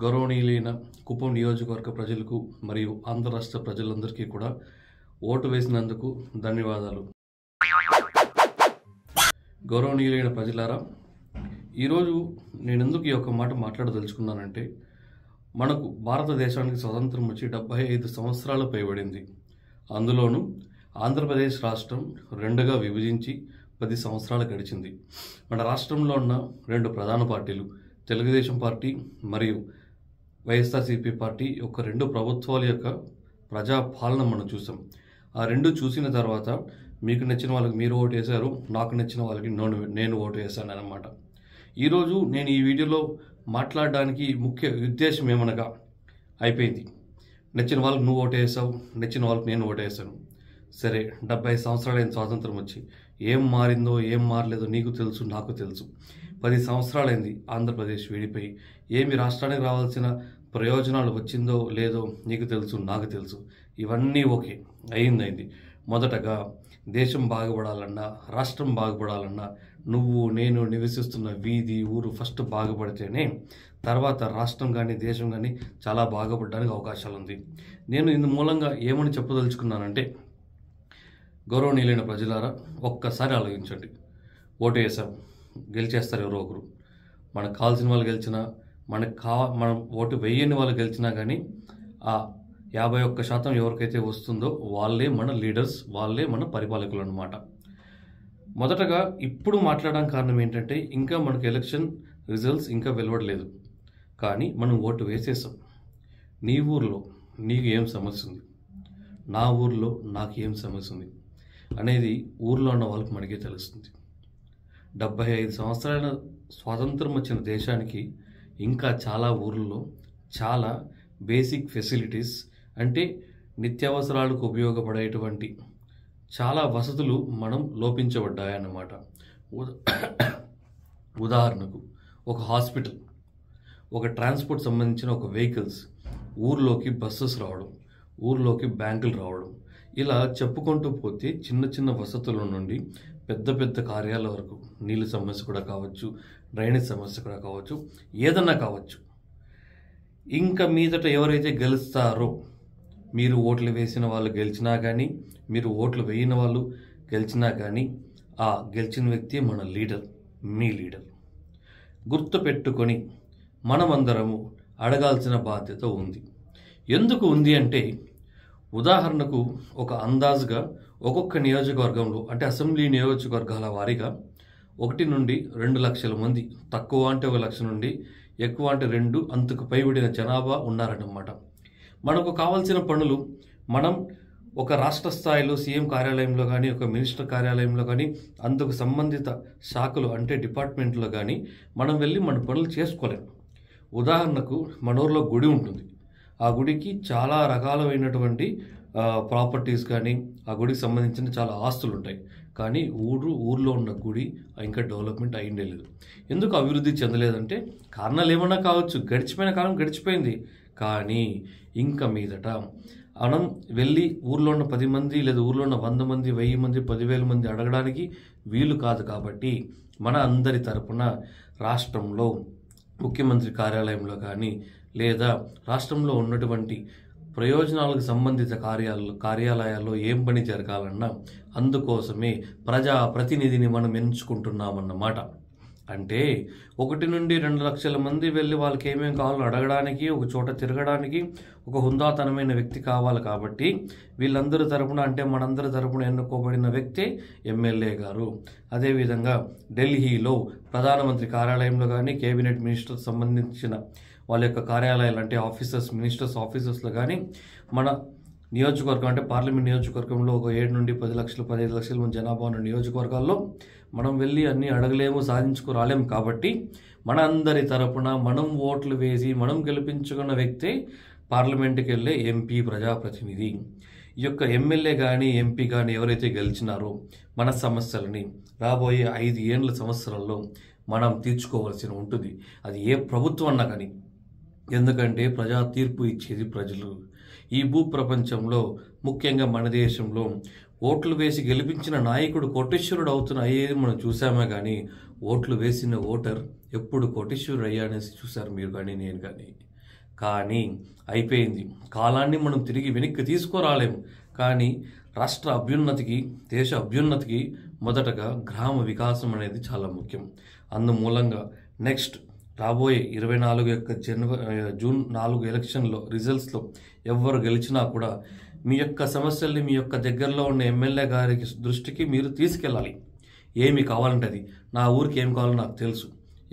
గౌరవనీయులైన కుప్పం నియోజకవర్గ ప్రజలకు మరియు ఆంధ్ర రాష్ట్ర ప్రజలందరికీ కూడా ఓటు వేసినందుకు ధన్యవాదాలు. గౌరవనీయులైన ప్రజలారా, ఈరోజు నేను ఎందుకు ఈ యొక్క మాట మాట్లాడదలుచుకున్నానంటే, మనకు భారతదేశానికి స్వతంత్రం వచ్చి 75 సంవత్సరాలు పైబడింది. అందులోనూ ఆంధ్రప్రదేశ్ రాష్ట్రం రెండుగా విభజించి 10 సంవత్సరాలు గడిచింది. మన రాష్ట్రంలో ఉన్న రెండు ప్రధాన పార్టీలు, తెలుగుదేశం పార్టీ మరియు వైఎస్ఆర్సీపీ పార్టీ యొక్క రెండు ప్రభుత్వాల యొక్క ప్రజాపాలన మనం చూసాం. ఆ రెండు చూసిన తర్వాత మీకు నచ్చిన వాళ్ళకి మీరు ఓటు వేశారు, నాకు నచ్చిన వాళ్ళకి నేను ఓటు వేశాను అన్నమాట. ఈరోజు నేను ఈ వీడియోలో మాట్లాడడానికి ముఖ్య ఉద్దేశం ఏమనగా, అయిపోయింది, నచ్చిన వాళ్ళకి నువ్వు ఓటు వేసావు, నచ్చిన వాళ్ళకి నేను ఓటు వేసాను. సరే, 75 సంవత్సరాలైన స్వాతంత్రం వచ్చి ఏం మారిందో ఏం మారలేదో నీకు తెలుసు, నాకు తెలుసు. 10 సంవత్సరాలైంది ఆంధ్రప్రదేశ్ విడిపోయి. ఏమి రాష్ట్రానికి రావాల్సిన ప్రయోజనాలు వచ్చిందో లేదో నీకు తెలుసు, నాకు తెలుసు. ఇవన్నీ ఓకే, అయింది. మొదటగా దేశం బాగుపడాలన్నా, రాష్ట్రం బాగుపడాలన్నా నువ్వు నేను నివసిస్తున్న వీధి ఊరు ఫస్ట్ బాగుపడితేనే తర్వాత రాష్ట్రం కానీ దేశం కానీ చాలా బాగుపడడానికి అవకాశాలు ఉంది. నేను ఇందు మూలంగా ఏమని చెప్పదలుచుకున్నానంటే, గౌరవనీయులైన ప్రజలారా, ఒక్కసారి ఆలోచించండి. ఓటు వేసాం, గెలిచేస్తారు ఎవరో ఒకరు. మనకు కావాల్సిన వాళ్ళు గెలిచినా, మనం ఓటు వేయని వాళ్ళు గెలిచినా కానీ ఆ 51% ఎవరికైతే వస్తుందో వాళ్ళే మన లీడర్స్, వాళ్ళే మన పరిపాలకులు అన్నమాట. మొదటగా ఇప్పుడు మాట్లాడడానికి కారణం ఏంటంటే, ఇంకా మనకు ఎలక్షన్ రిజల్ట్స్ ఇంకా వెలువడలేదు, కానీ మనం ఓటు వేసేసాం. నీ ఊర్లో నీకు ఏం సమస్య ఉంది, నా ఊర్లో నాకు ఏం సమస్య ఉంది అనేది ఊర్లో ఉన్న వాళ్ళకి మనకే తెలుస్తుంది. 75 సంవత్సరాల స్వాతంత్రం వచ్చిన దేశానికి ఇంకా చాలా ఊర్లలో చాలా బేసిక్ ఫెసిలిటీస్, అంటే నిత్యావసరాలకు ఉపయోగపడేటువంటి చాలా వసతులు మనం లోపించబడ్డాయన్నమాట. ఉదాహరణకు ఒక హాస్పిటల్, ఒక ట్రాన్స్పోర్ట్ సంబంధించిన ఒక వెహికల్స్, ఊర్లోకి బస్సెస్ రావడం, ఊర్లోకి బ్యాంకులు రావడం, ఇలా చెప్పుకుంటూ పోతే చిన్న చిన్న వసతుల నుండి పెద్ద పెద్ద కార్యాల వరకు, నీళ్ళ సమస్య కూడా కావచ్చు, డ్రైనేజ్ సమస్య కూడా కావచ్చు, ఏదన్నా కావచ్చు. ఇంకా మీదట ఎవరైతే గెలుస్తారో, మీరు ఓట్లు వేసిన వాళ్ళు గెలిచినా కానీ, మీరు ఓట్లు వేయని వాళ్ళు గెలిచినా కానీ, ఆ గెలిచిన వ్యక్తి మన లీడర్, మీ లీడర్. గుర్తుపెట్టుకొని మనమందరము అడగాల్సిన బాధ్యత ఉంది. ఎందుకు ఉంది అంటే, ఉదాహరణకు ఒక అందాజుగా ఒక్కొక్క నియోజకవర్గంలో, అంటే అసెంబ్లీ నియోజకవర్గాల వారీగా 1 నుండి 2 లక్షల మంది, తక్కువ అంటే 1 లక్ష నుండి ఎక్కువ అంటే 2 అంతకు పైబడిన జనాభా ఉన్నారన్నమాట. మనకు కావాల్సిన పనులు మనం ఒక రాష్ట్ర స్థాయిలో సీఎం కార్యాలయంలో కానీ, ఒక మినిస్టర్ కార్యాలయంలో కానీ, అందుకు సంబంధిత శాఖలు అంటే డిపార్ట్మెంట్లో కానీ మనం వెళ్ళి మన పనులు చేసుకోలేము. ఉదాహరణకు మన ఊరిలో గుడి ఉంటుంది, ఆ గుడికి చాలా రకాలైనటువంటి ప్రాపర్టీస్ కానీ, ఆ గుడికి సంబంధించిన చాలా ఆస్తులు ఉంటాయి, కానీ ఊర్లో ఉన్న గుడి ఇంకా డెవలప్మెంట్ అయ్యిందే లేదు. ఎందుకు అభివృద్ధి చెందలేదంటే, కారణాలు ఏమన్నా కావచ్చు, గడిచిపోయిన కాలం గడిచిపోయింది. కానీ ఇంకా మీదట మనం వెళ్ళి ఊర్లో ఉన్న 10 మంది లేదా ఊర్లో ఉన్న 100 మంది, 1000 మంది, 10,000 మంది అడగడానికి వీలు కాదు. కాబట్టి మన అందరి తరపున రాష్ట్రంలో ముఖ్యమంత్రి కార్యాలయంలో కానీ, లేదా రాష్ట్రంలో ఉన్నటువంటి ప్రయోజనాలకు సంబంధిత కార్యాలయాల్లో ఏం పని జరగాలన్నా అందుకోసమే ప్రజాప్రతినిధిని మనం ఎంచుకుంటున్నామన్నమాట. అంటే 1 నుండి 2 లక్షల మంది వెళ్ళి వాళ్ళకి ఏమేమి కావాలో అడగడానికి, ఒక చోట తిరగడానికి ఒక హుందాతనమైన వ్యక్తి కావాలి. కాబట్టి వీళ్ళందరి తరపున, అంటే మనందరి తరపున ఎన్నుకోబడిన వ్యక్తే ఎమ్మెల్యే గారు. అదేవిధంగా ఢిల్లీలో ప్రధానమంత్రి కార్యాలయంలో కానీ, కేబినెట్ మినిస్టర్ సంబంధించిన వాళ్ళ యొక్క కార్యాలయాలు అంటే ఆఫీసర్స్, మినిస్టర్స్ ఆఫీసర్స్లో కానీ, మన నియోజకవర్గం అంటే పార్లమెంట్ నియోజకవర్గంలో ఒక 7 నుండి 10 లక్షలు, 15 లక్షల మంది జనాభా ఉన్న నియోజకవర్గాల్లో మనం వెళ్ళి అన్నీ అడగలేము, సాధించుకురాలేము. కాబట్టి మన అందరి తరపున మనం ఓట్లు వేసి మనం గెలిపించుకున్న వ్యక్తే పార్లమెంట్కి వెళ్ళే ఎంపీ, ప్రజాప్రతినిధి. ఈ యొక్క ఎమ్మెల్యే కానీ ఎంపీ కానీ ఎవరైతే గెలిచినారో మన సమస్యలని రాబోయే 5 ఏళ్ళ సంవత్సరాల్లో మనం తీర్చుకోవాల్సి ఉంటుంది. అది ఏ ప్రభుత్వం అన్నా కానీ. ఎందుకంటే ప్రజా తీర్పు ఇచ్చేది ప్రజలు. ఈ భూప్రపంచంలో, ముఖ్యంగా మన దేశంలో ఓట్లు వేసి గెలిపించిన నాయకుడు కోటీశ్వరుడు అయ్యేది మనం చూసామే కానీ, ఓట్లు వేసిన ఓటర్ ఎప్పుడు కోటీశ్వరుడు అయ్యానేసి చూశారు మీరు కానీ, నేను కానీ. కానీ అయిపోయింది. కాలాన్ని మనం తిరిగి వెనక్కి తీసుకురాలేము. కానీ రాష్ట్ర అభ్యున్నతికి, దేశ అభ్యున్నతికి మొదటగా గ్రామ వికాసం అనేది చాలా ముఖ్యం. అందుమూలంగా నెక్స్ట్ రాబోయే 24 యొక్క జూన్ 4 ఎలక్షన్లో రిజల్ట్స్లో ఎవరు గెలిచినా కూడా మీ యొక్క సమస్యల్ని మీ యొక్క దగ్గరలో ఉన్న ఎమ్మెల్యే గారికి దృష్టికి మీరు తీసుకెళ్ళాలి. ఏమి కావాలంటే అది, నా ఊరికి ఏం కావాలో నాకు తెలుసు,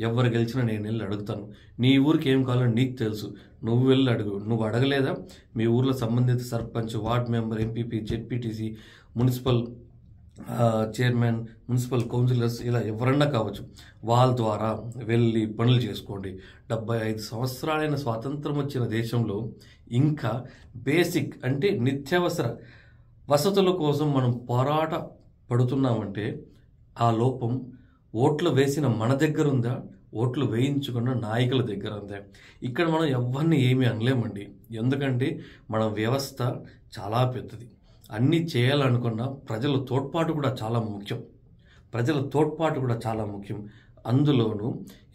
ఎవరు గెలిచినా నేను వెళ్ళి అడుగుతాను. నీ ఊరికి ఏం కావాలో నీకు తెలుసు, నువ్వు వెళ్ళి అడుగు. నువ్వు అడగలేదా? మీ ఊర్లో సంబంధిత sarpanch, ward member, MPP, ZPTC, municipal chairman, municipal counsellors, ఇలా ఎవరన్నా కావచ్చు, వాళ్ళ ద్వారా వెళ్ళి పనులు చేసుకోండి. 75 సంవత్సరాలైన స్వాతంత్రం వచ్చిన దేశంలో ఇంకా బేసిక్ అంటే నిత్యావసర వసతుల కోసం మనం పోరాట పడుతున్నామంటే ఆ లోపం ఓట్లు వేసిన మన దగ్గర ఉందా, ఓట్లు వేయించుకున్న నాయకుల దగ్గర ఉందా? ఇక్కడ మనం ఎవరిని ఏమీ అనలేమండి. ఎందుకంటే మన వ్యవస్థ చాలా పెద్దది. అన్నీ చేయాలనుకున్న ప్రజల తోడ్పాటు కూడా చాలా ముఖ్యం. అందులోనూ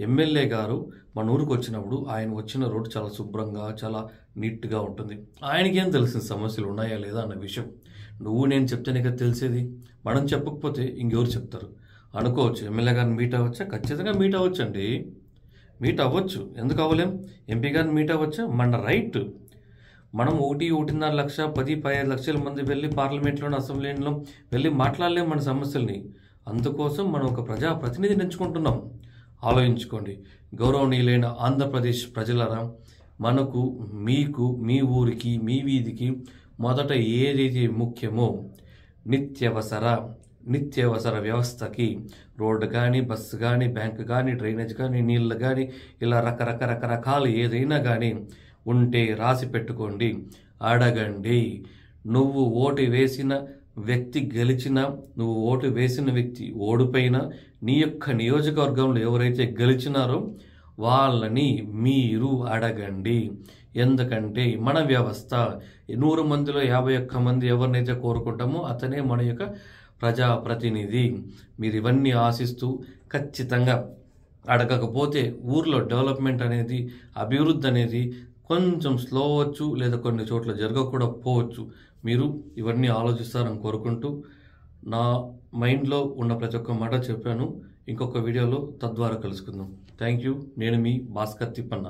ఎమ్మెల్యే గారు మన ఊరికి వచ్చినప్పుడు ఆయన వచ్చిన రోడ్డు చాలా శుభ్రంగా, చాలా నీట్గా ఉంటుంది. ఆయనకేం తెలిసిన సమస్యలు ఉన్నాయా లేదా అన్న విషయం నువ్వు నేను చెప్తేనే కదా తెలిసేది. మనం చెప్పకపోతే ఇంకెవరు చెప్తారు అనుకోవచ్చు. ఎమ్మెల్యే గారిని మీట్ అవ్వచ్చా? ఖచ్చితంగా మీట్ అవ్వచ్చండి, మీట్ అవ్వచ్చు. ఎందుకు అవ్వలేం? ఎంపీ గారిని మీట్ అవ్వచ్చా? మన రైట్. మనం 1.5 లక్ష 10-15 లక్షల మంది వెళ్ళి పార్లమెంట్లోని, అసెంబ్లీలో వెళ్ళి మాట్లాడలేం మన సమస్యల్ని. అందుకోసం మనం ఒక ప్రజాప్రతినిధిని ఎంచుకుంటున్నాం. ఆలోచించుకోండి. గౌరవనీయులైన ఆంధ్రప్రదేశ్ ప్రజలరా, మనకు, మీకు, మీ ఊరికి, మీ వీధికి మొదట ఏదైతే ముఖ్యమో నిత్యావసర వ్యవస్థకి రోడ్డు కానీ, బస్సు కానీ, బ్యాంకు కానీ, డ్రైనేజ్ కానీ, నీళ్ళు కానీ, ఇలా రకరకాలు ఏదైనా కానీ ఉంటే రాసి పెట్టుకోండి, అడగండి. నువ్వు ఓటు వేసిన వ్యక్తి గెలిచినా, నువ్వు ఓటు వేసిన వ్యక్తి ఓడిపోయినా, నీ యొక్క నియోజకవర్గంలో ఎవరైతే గెలిచినారో వాళ్ళని మీరు అడగండి. ఎందుకంటే మన వ్యవస్థ 100 మందిలో 51 మంది ఎవరినైతే కోరుకుంటామో అతనే మన యొక్క ప్రజాప్రతినిధి. మీరు ఇవన్నీ ఆశిస్తూ ఖచ్చితంగా అడగకపోతే ఊర్లో డెవలప్మెంట్ అనేది, అభివృద్ధి అనేది కొంచెం స్లో అవ్వచ్చు, లేదా కొన్ని చోట్ల జరగకుండా పోవచ్చు. మీరు ఇవన్నీ ఆలోచిస్తారని కోరుకుంటూ నా మైండ్లో ఉన్న ప్రతి ఒక్క మాట చెప్పాను. ఇంకొక వీడియోలో తద్వారా కలుసుకుందాం. Thank you. నేను మీ భాస్కర్ తిప్పన్న.